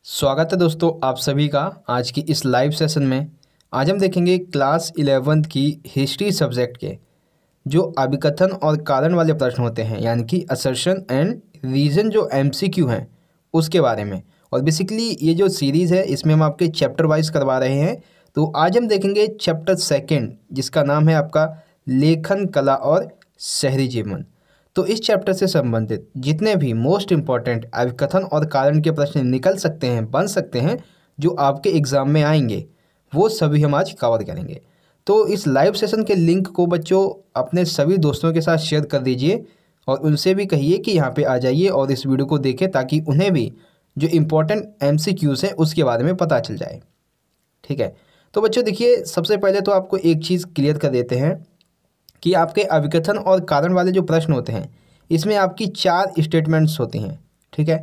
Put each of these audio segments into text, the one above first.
स्वागत है दोस्तों आप सभी का आज की इस लाइव सेशन में। आज हम देखेंगे क्लास 11th की हिस्ट्री सब्जेक्ट के जो अभिकथन और कारण वाले प्रश्न होते हैं, यानी कि असर्शन एंड रीज़न, जो एमसीक्यू हैं उसके बारे में। और बेसिकली ये जो सीरीज़ है इसमें हम आपके चैप्टर वाइज करवा रहे हैं। तो आज हम देखेंगे चैप्टर 2 जिसका नाम है आपका लेखन कला और शहरी जीवन। तो इस चैप्टर से संबंधित जितने भी मोस्ट इम्पॉर्टेंट अभिकथन और कारण के प्रश्न निकल सकते हैं, बन सकते हैं, जो आपके एग्ज़ाम में आएंगे, वो सभी हम आज कवर करेंगे। तो इस लाइव सेशन के लिंक को बच्चों अपने सभी दोस्तों के साथ शेयर कर दीजिए और उनसे भी कहिए कि यहाँ पे आ जाइए और इस वीडियो को देखें, ताकि उन्हें भी जो इम्पोर्टेंट एमसीक्यूज़ हैं उसके बारे में पता चल जाए। ठीक है, तो बच्चों देखिए, सबसे पहले तो आपको एक चीज़ क्लियर कर देते हैं कि आपके अभिकथन और कारण वाले जो प्रश्न होते हैं इसमें आपकी 4 स्टेटमेंट्स होती हैं। ठीक है,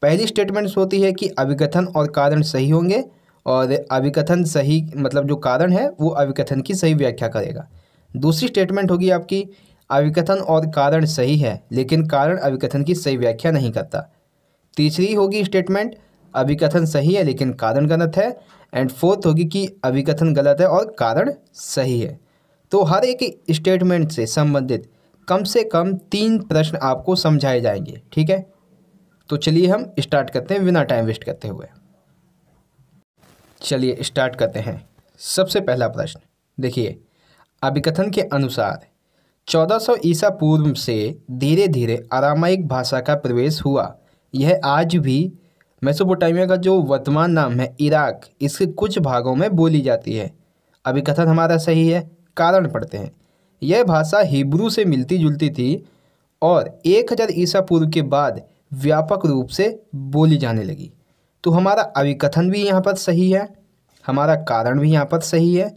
पहली स्टेटमेंट्स होती है कि अभिकथन और कारण सही होंगे और अभिकथन सही मतलब जो कारण है वो अभिकथन की सही व्याख्या करेगा। दूसरी स्टेटमेंट होगी आपकी अभिकथन और कारण सही है लेकिन कारण अभिकथन की सही व्याख्या नहीं करता। तीसरी होगी स्टेटमेंट अभिकथन सही है लेकिन कारण गलत है। एंड फोर्थ होगी कि अभिकथन गलत है और कारण सही है। तो हर एक स्टेटमेंट से संबंधित कम से कम 3 प्रश्न आपको समझाए जाएंगे। ठीक है, तो चलिए हम स्टार्ट करते हैं बिना टाइम वेस्ट करते हुए। चलिए स्टार्ट करते हैं। सबसे पहला प्रश्न देखिए, अभिकथन के अनुसार 1400 ईसा पूर्व से धीरे धीरे अरामाइक भाषा का प्रवेश हुआ। यह आज भी मेसोपोटामिया का जो वर्तमान नाम है इराक, इसके कुछ भागों में बोली जाती है। अभिकथन हमारा सही है। कारण पढ़ते हैं। यह भाषा हिब्रू से मिलती जुलती थी और 1000 ईसा पूर्व के बाद व्यापक रूप से बोली जाने लगी। तो हमारा अभिकथन भी यहाँ पर सही है, हमारा कारण भी यहाँ पर सही है,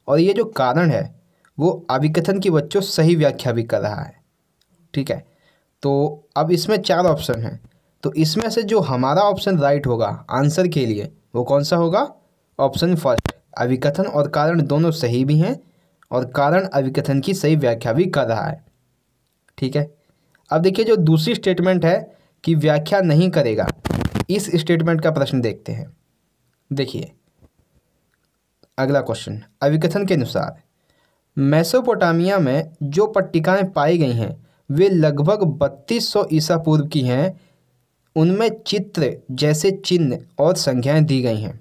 और ये जो कारण है वो अभिकथन की बच्चों सही व्याख्या भी कर रहा है। ठीक है, तो अब इसमें 4 ऑप्शन हैं, तो इसमें से जो हमारा ऑप्शन राइट होगा आंसर के लिए वो कौन सा होगा? ऑप्शन फर्स्ट, अभिकथन और कारण दोनों सही भी हैं और कारण अभिकथन की सही व्याख्या भी कर रहा है। ठीक है, अब देखिए जो दूसरी स्टेटमेंट है कि व्याख्या नहीं करेगा, इस स्टेटमेंट का प्रश्न देखते हैं। देखिए अगला क्वेश्चन, अभिकथन के अनुसार मेसोपोटामिया में जो पट्टिकाएं पाई गई हैं वे लगभग 3200 ईसा पूर्व की हैं। उनमें चित्र जैसे चिन्ह और संज्ञाएं दी गई हैं।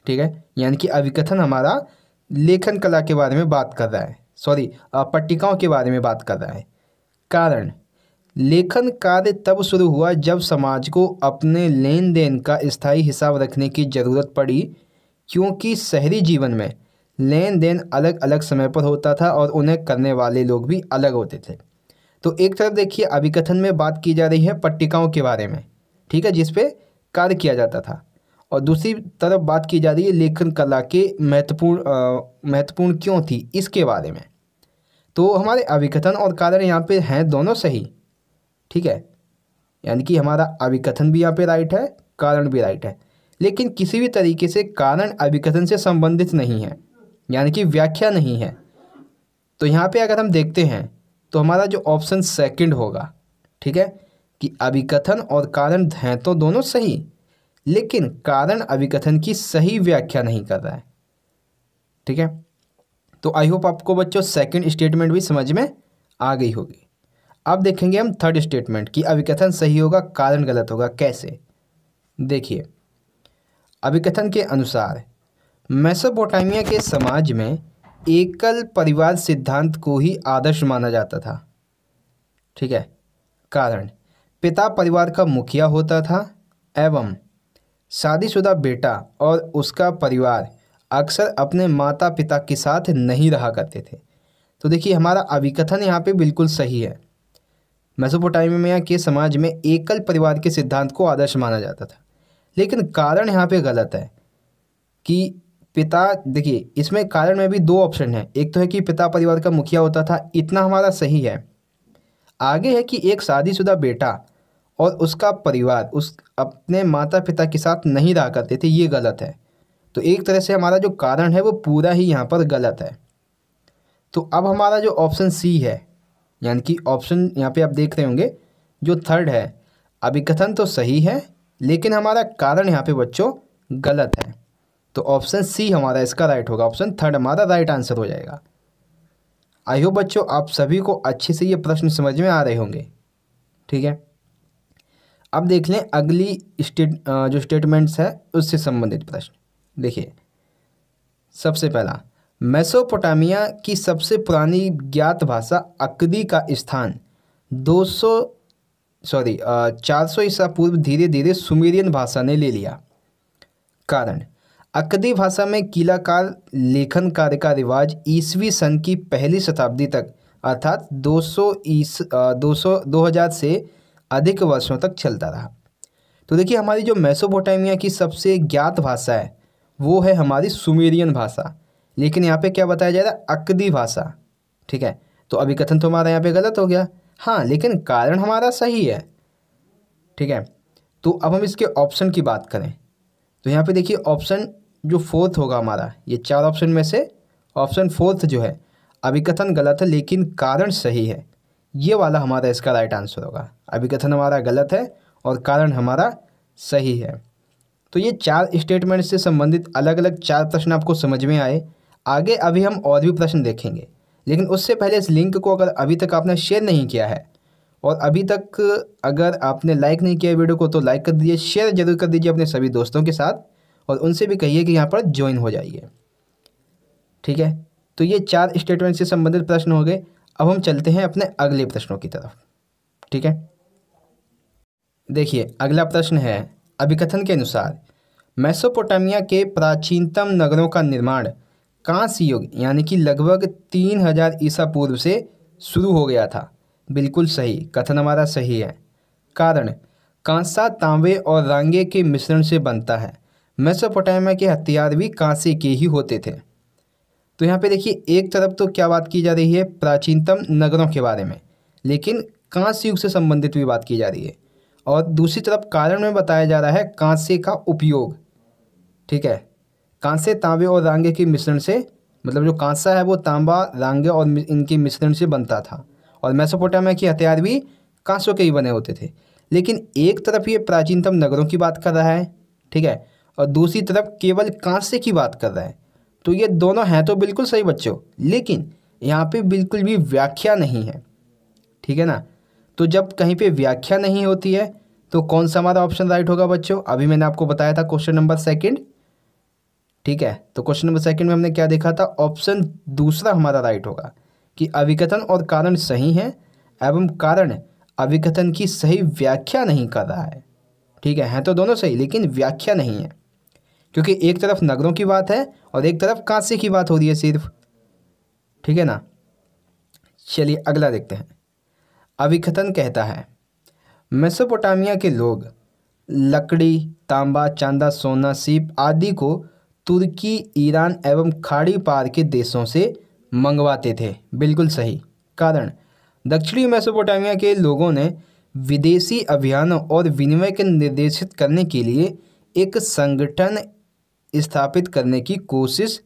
ठीक है, यानी कि अभिकथन हमारा लेखन कला के बारे में बात कर रहा है, पट्टिकाओं के बारे में बात कर रहा है। कारण, लेखन कार्य तब शुरू हुआ जब समाज को अपने लेन देन का स्थायी हिसाब रखने की ज़रूरत पड़ी, क्योंकि शहरी जीवन में लेन देन अलग अलग समय पर होता था और उन्हें करने वाले लोग भी अलग होते थे। तो एक तरफ देखिए अभिकथन में बात की जा रही है पट्टिकाओं के बारे में, ठीक है, जिस पे कार्य किया जाता था, और दूसरी तरफ बात की जा रही है लेखन कला के महत्वपूर्ण क्यों थी इसके बारे में। तो हमारे अभिकथन और कारण यहाँ पे हैं दोनों सही। ठीक है, यानी कि हमारा अभिकथन भी यहाँ पे राइट है, कारण भी राइट है, लेकिन किसी भी तरीके से कारण अभिकथन से संबंधित नहीं है, यानी कि व्याख्या नहीं है। तो यहाँ पे अगर हम देखते हैं तो हमारा जो ऑप्शन सेकंड होगा, ठीक है, कि अभिकथन और कारण हैं तो दोनों सही, लेकिन कारण अभिकथन की सही व्याख्या नहीं कर रहा है। ठीक है, तो आई होप आपको बच्चों सेकंड स्टेटमेंट भी समझ में आ गई होगी। अब देखेंगे हम थर्ड स्टेटमेंट कि अभिकथन सही होगा कारण गलत होगा। कैसे? देखिए, अभिकथन के अनुसार मेसोपोटामिया के समाज में एकल परिवार सिद्धांत को ही आदर्श माना जाता था। ठीक है, कारण, पिता परिवार का मुखिया होता था एवं शादीशुदा बेटा और उसका परिवार अक्सर अपने माता पिता के साथ नहीं रहा करते थे। तो देखिए हमारा अभिकथन यहाँ पे बिल्कुल सही है। मेसोपोटामिया के समाज में एकल परिवार के सिद्धांत को आदर्श माना जाता था, लेकिन कारण यहाँ पे गलत है कि पिता, देखिए इसमें कारण में भी 2 ऑप्शन हैं। एक तो है कि पिता परिवार का मुखिया होता था, इतना हमारा सही है। आगे है कि एक शादीशुदा बेटा और उसका परिवार उस अपने माता पिता के साथ नहीं रहा करते थे, ये गलत है। तो एक तरह से हमारा जो कारण है वो पूरा ही यहाँ पर गलत है। तो अब हमारा जो ऑप्शन सी है, यानी कि ऑप्शन यहाँ पे आप देख रहे होंगे जो थर्ड है, अभिकथन तो सही है लेकिन हमारा कारण यहाँ पे बच्चों गलत है। तो ऑप्शन सी हमारा इसका राइट होगा, ऑप्शन थर्ड हमारा राइट आंसर हो जाएगा। आई होप बच्चों आप सभी को अच्छे से ये प्रश्न समझ में आ रहे होंगे। ठीक है, अब देख लें अगली जो स्टेटमेंट्स है उससे संबंधित प्रश्न। देखिए सबसे पहला, मेसोपोटामिया की सबसे पुरानी ज्ञात भाषा अक्दी का स्थान 400 ईसा पूर्व धीरे धीरे सुमेरियन भाषा ने ले लिया। कारण, अक्दी भाषा में कीलाकार लेखन कार्य का रिवाज ईसवी सन की पहली शताब्दी तक अर्थात 2000 से अधिक वर्षों तक चलता रहा। तो देखिए हमारी जो मेसोपोटामिया की सबसे ज्ञात भाषा है वो है हमारी सुमेरियन भाषा, लेकिन यहाँ पे क्या बताया जा रहा है, अक्दी भाषा। ठीक है, तो अभी कथन तो हमारा यहाँ पे गलत हो गया, हाँ लेकिन कारण हमारा सही है। ठीक है, तो अब हम इसके ऑप्शन की बात करें तो यहाँ पे देखिए ऑप्शन जो फोर्थ होगा हमारा, ये 4 ऑप्शन में से ऑप्शन फोर्थ जो है अभिकथन गलत है लेकिन कारण सही है, ये वाला हमारा इसका राइट आंसर होगा। अभिकथन हमारा गलत है और कारण हमारा सही है। तो ये 4 स्टेटमेंट से संबंधित अलग अलग 4 प्रश्न आपको समझ में आए। आगे अभी हम और भी प्रश्न देखेंगे, लेकिन उससे पहले इस लिंक को अगर अभी तक आपने शेयर नहीं किया है और अभी तक अगर आपने लाइक नहीं किया वीडियो को तो लाइक कर दीजिए, शेयर जरूर कर दीजिए अपने सभी दोस्तों के साथ और उनसे भी कहिए कि यहाँ पर ज्वाइन हो जाइए। ठीक है, तो ये 4 स्टेटमेंट से संबंधित प्रश्न हो गए। अब हम चलते हैं अपने अगले प्रश्नों की तरफ। ठीक है, देखिए अगला प्रश्न है, अभिकथन के अनुसार मेसोपोटामिया के प्राचीनतम नगरों का निर्माण कांस्य युग यानी कि लगभग 3000 ईसा पूर्व से शुरू हो गया था। बिल्कुल सही, कथन हमारा सही है। कारण, कांसा तांबे और रांगे के मिश्रण से बनता है। मेसोपोटामिया के हथियार भी कांसे के ही होते थे। तो यहाँ पे देखिए एक तरफ तो क्या बात की जा रही है, प्राचीनतम नगरों के बारे में, लेकिन कांस्य युग से संबंधित भी बात की जा रही है और दूसरी तरफ कारण में बताया जा रहा है कांसे का उपयोग। ठीक है, कांसे तांबे और रांगे के मिश्रण से, मतलब जो कांसा है वो तांबा रांगे और इनके मिश्रण से बनता था और मेसोपोटामिया के हथियार भी कांसों के ही बने होते थे। लेकिन एक तरफ ये प्राचीनतम नगरों की बात कर रहा है, ठीक है, और दूसरी तरफ केवल कांसे की बात कर रहा है। तो ये दोनों हैं तो बिल्कुल सही बच्चों, लेकिन यहाँ पे बिल्कुल भी व्याख्या नहीं है। ठीक है ना, तो जब कहीं पे व्याख्या नहीं होती है तो कौन सा हमारा ऑप्शन राइट होगा बच्चों? अभी मैंने आपको बताया था क्वेश्चन नंबर 2। ठीक है, तो क्वेश्चन नंबर 2 में हमने क्या देखा था, ऑप्शन दूसरा हमारा राइट होगा कि अभिकथन और कारण सही हैं एवं कारण अभिकथन की सही व्याख्या नहीं कर रहा है। ठीक है तो दोनों सही लेकिन व्याख्या नहीं है, क्योंकि एक तरफ नगरों की बात है और एक तरफ कांसे की बात हो रही है सिर्फ। ठीक है ना, चलिए अगला देखते हैं। अभिकथन कहता है मेसोपोटामिया के लोग लकड़ी, तांबा, चांदा, सोना, सीप आदि को तुर्की, ईरान एवं खाड़ी पार के देशों से मंगवाते थे। बिल्कुल सही। कारण, दक्षिणी मेसोपोटामिया के लोगों ने विदेशी अभियानों और विनिमय के निर्देशित करने के लिए एक संगठन स्थापित करने की कोशिश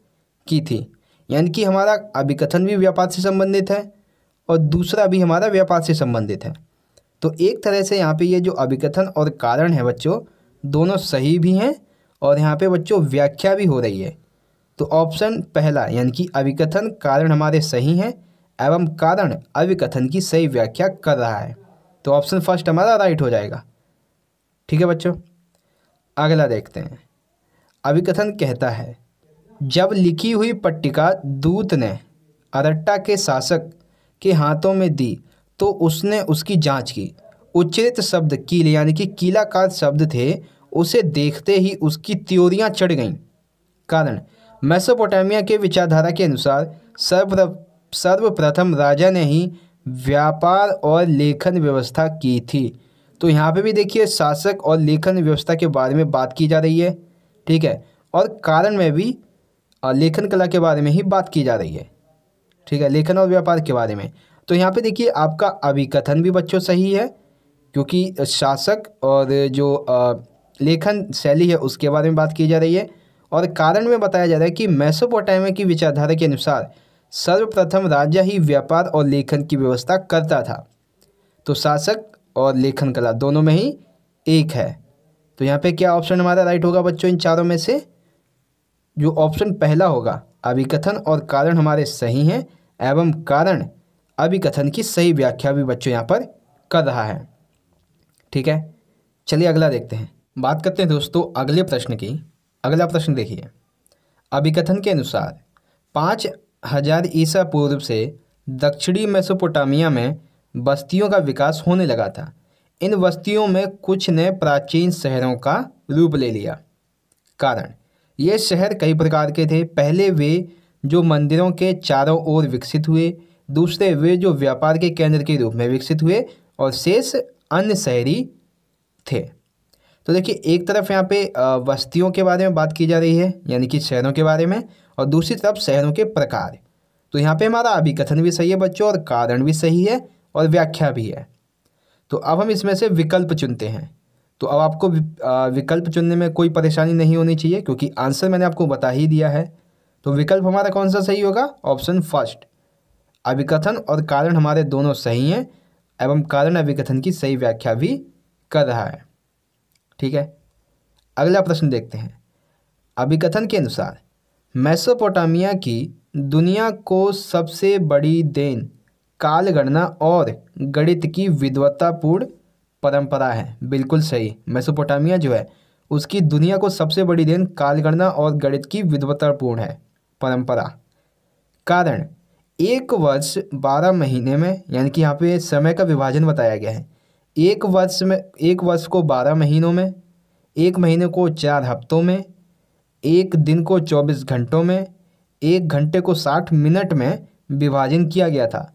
की थी। यानी कि हमारा अभिकथन भी व्यापार से संबंधित है और दूसरा भी हमारा व्यापार से संबंधित है। तो एक तरह से यहाँ पे ये जो अभिकथन और कारण है बच्चों, दोनों सही भी हैं और यहाँ पे बच्चों व्याख्या भी हो रही है। तो ऑप्शन पहला यानी कि अभिकथन कारण हमारे सही हैं एवं कारण अभिकथन की सही व्याख्या कर रहा है। तो ऑप्शन फर्स्ट हमारा राइट हो जाएगा। ठीक है बच्चों, अगला देखते हैं। अभिकथन कहता है जब लिखी हुई पट्टिका दूत ने अरट्टा के शासक के हाथों में दी तो उसने उसकी जांच की। उच्चरित शब्द कील यानी कि कीलाकार शब्द थे, उसे देखते ही उसकी त्योरियां चढ़ गईं। कारण, मेसोपोटामिया के विचारधारा के अनुसार सर्वप्रथम राजा ने ही व्यापार और लेखन व्यवस्था की थी। तो यहाँ पे भी देखिए शासक और लेखन व्यवस्था के बारे में बात की जा रही है। ठीक है, और कारण में भी लेखन कला के बारे में ही बात की जा रही है। ठीक है, लेखन और व्यापार के बारे में। तो यहाँ पे देखिए आपका अभिकथन भी बच्चों सही है, क्योंकि शासक और जो लेखन शैली है उसके बारे में बात की जा रही है और कारण में बताया जा रहा है कि मेसोपोटामिया की विचारधारा के अनुसार सर्वप्रथम राजा ही व्यापार और लेखन की व्यवस्था करता था। तो शासक और लेखन कला दोनों में ही एक है। तो यहाँ पे क्या ऑप्शन हमारा राइट होगा बच्चों? इन चारों में से जो ऑप्शन पहला होगा, अभिकथन और कारण हमारे सही हैं एवं कारण अभिकथन की सही व्याख्या भी बच्चों यहाँ पर कर रहा है। ठीक है, चलिए अगला देखते हैं। बात करते हैं दोस्तों अगले प्रश्न की। अगला प्रश्न देखिए, अभिकथन के अनुसार 5000 ईसा पूर्व से दक्षिणी मेसोपोटामिया में बस्तियों का विकास होने लगा था। इन बस्तियों में कुछ ने प्राचीन शहरों का रूप ले लिया। कारण, ये शहर कई प्रकार के थे। पहले वे जो मंदिरों के चारों ओर विकसित हुए, दूसरे वे जो व्यापार के केंद्र के रूप में विकसित हुए, और शेष अन्य शहरी थे। तो देखिए, एक तरफ यहाँ पे बस्तियों के बारे में बात की जा रही है, यानी कि शहरों के बारे में, और दूसरी तरफ शहरों के प्रकार। तो यहाँ पे हमारा अभिकथन भी सही है बच्चों, और कारण भी सही है, और व्याख्या भी है। तो अब हम इसमें से विकल्प चुनते हैं। तो अब आपको विकल्प चुनने में कोई परेशानी नहीं होनी चाहिए, क्योंकि आंसर मैंने आपको बता ही दिया है। तो विकल्प हमारा कौन सा सही होगा? ऑप्शन फर्स्ट, अभिकथन और कारण हमारे दोनों सही हैं एवं कारण अभिकथन की सही व्याख्या भी कर रहा है। ठीक है, अगला प्रश्न देखते हैं। अभिकथन के अनुसार मेसोपोटामिया की दुनिया को सबसे बड़ी देन काल गणना और गणित की विद्वत्तापूर्ण परंपरा है। बिल्कुल सही, मेसोपोटामिया जो है उसकी दुनिया को सबसे बड़ी देन काल गणना और गणित की विद्वत्तापूर्ण है परंपरा। कारण, एक वर्ष 12 महीने में, यानी कि यहाँ पे समय का विभाजन बताया गया है। एक वर्ष को 12 महीनों में, एक महीने को 4 हफ्तों में, एक दिन को 24 घंटों में, एक घंटे को 60 मिनट में विभाजन किया गया था।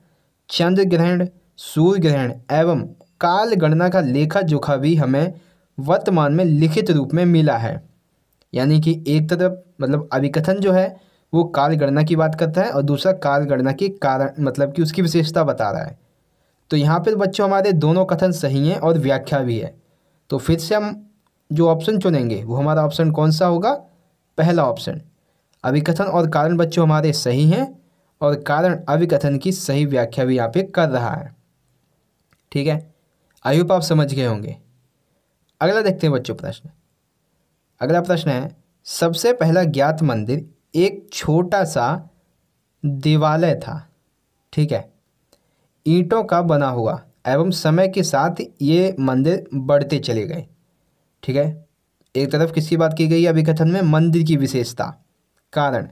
चंद्र ग्रहण, सूर्य ग्रहण एवं काल गणना का लेखा जोखा भी हमें वर्तमान में लिखित रूप में मिला है। यानी कि एक तरफ मतलब अभिकथन जो है वो काल गणना की बात करता है, और दूसरा काल गणना के कारण मतलब कि उसकी विशेषता बता रहा है। तो यहाँ पर बच्चों हमारे दोनों कथन सही हैं और व्याख्या भी है। तो फिर से हम जो ऑप्शन चुनेंगे वो हमारा ऑप्शन कौन सा होगा? पहला ऑप्शन, अभिकथन और कारण बच्चों हमारे सही हैं और कारण अभिकथन की सही व्याख्या भी यहाँ पे कर रहा है। ठीक है, आई होप आप समझ गए होंगे। अगला देखते हैं बच्चों प्रश्न। अगला प्रश्न है, सबसे पहला ज्ञात मंदिर एक छोटा सा देवालय था। ठीक है, ईंटों का बना हुआ एवं समय के साथ ये मंदिर बढ़ते चले गए। ठीक है, एक तरफ किसकी बात की गई है अभिकथन में? मंदिर की विशेषता। कारण,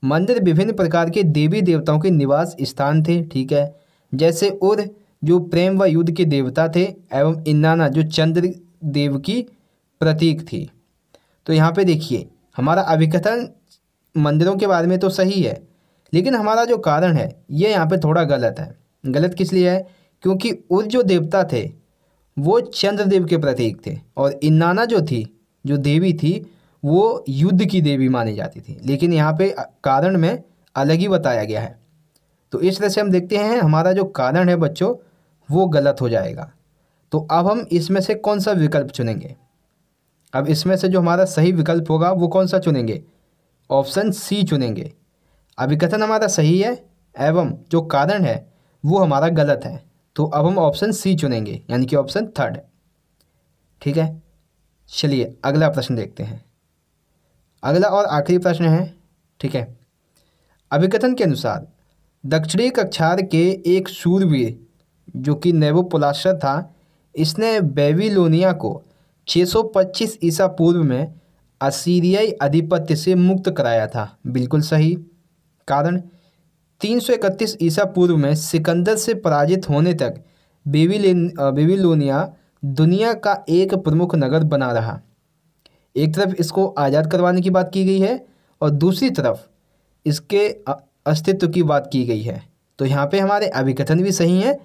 मंदिर विभिन्न प्रकार के देवी देवताओं के निवास स्थान थे। ठीक है, जैसे उर जो प्रेम व युद्ध के देवता थे एवं इन्नाना जो चंद्र देव की प्रतीक थी। तो यहाँ पे देखिए, हमारा अभिकथन मंदिरों के बारे में तो सही है, लेकिन हमारा जो कारण है ये यहाँ पे थोड़ा गलत है। गलत किस लिए है? क्योंकि उर जो देवता थे वो चंद्रदेव के प्रतीक थे, और इन्नाना जो थी, जो देवी थी, वो युद्ध की देवी मानी जाती थी। लेकिन यहाँ पे कारण में अलग ही बताया गया है। तो इस तरह से हम देखते हैं हमारा जो कारण है बच्चों वो गलत हो जाएगा। तो अब हम इसमें से कौन सा विकल्प चुनेंगे? अब इसमें से जो हमारा सही विकल्प होगा वो कौन सा चुनेंगे? ऑप्शन सी चुनेंगे। अभिकथन हमारा सही है एवं जो कारण है वो हमारा गलत है। तो अब हम ऑप्शन सी चुनेंगे, यानी कि ऑप्शन थर्ड। ठीक है, चलिए अगला प्रश्न देखते हैं। अगला और आखिरी प्रश्न है। ठीक है, अभिकथन के अनुसार दक्षिणी कक्षार के एक शूरवीर जो कि नेबुपुलासर था, इसने बेबीलोनिया को 625 ईसा पूर्व में असीरियाई आधिपत्य से मुक्त कराया था। बिल्कुल सही। कारण, 331 ईसा पूर्व में सिकंदर से पराजित होने तक बेबीलोनिया दुनिया का एक प्रमुख नगर बना रहा। एक तरफ इसको आज़ाद करवाने की बात की गई है और दूसरी तरफ इसके अस्तित्व की बात की गई है। तो यहाँ पे हमारे अभिकथन भी सही हैं,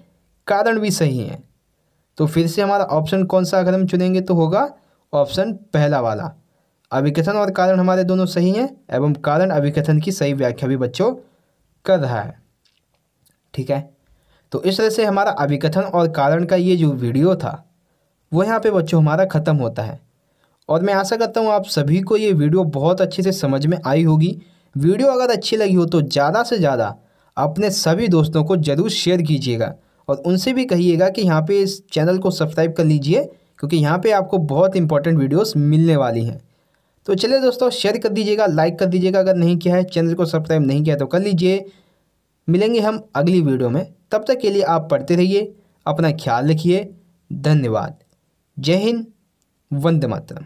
कारण भी सही हैं। तो फिर से हमारा ऑप्शन कौन सा अगर हम चुनेंगे तो होगा ऑप्शन पहला वाला। अभिकथन और कारण हमारे दोनों सही हैं एवं कारण अभिकथन की सही व्याख्या भी बच्चों कर रहा है। ठीक है, तो इस तरह से हमारा अभिकथन और कारण का ये जो वीडियो था वो यहाँ पे बच्चों हमारा ख़त्म होता है। और मैं आशा करता हूँ आप सभी को ये वीडियो बहुत अच्छे से समझ में आई होगी। वीडियो अगर अच्छी लगी हो तो ज़्यादा से ज़्यादा अपने सभी दोस्तों को ज़रूर शेयर कीजिएगा और उनसे भी कहिएगा कि यहाँ पे इस चैनल को सब्सक्राइब कर लीजिए, क्योंकि यहाँ पे आपको बहुत इंपॉर्टेंट वीडियोस मिलने वाली हैं। तो चलिए दोस्तों, शेयर कर दीजिएगा, लाइक कर दीजिएगा, अगर नहीं किया है, चैनल को सब्सक्राइब नहीं किया तो कर लीजिए। मिलेंगे हम अगली वीडियो में, तब तक के लिए आप पढ़ते रहिए, अपना ख्याल रखिए। धन्यवाद। जय हिंद, वंदे मातरम।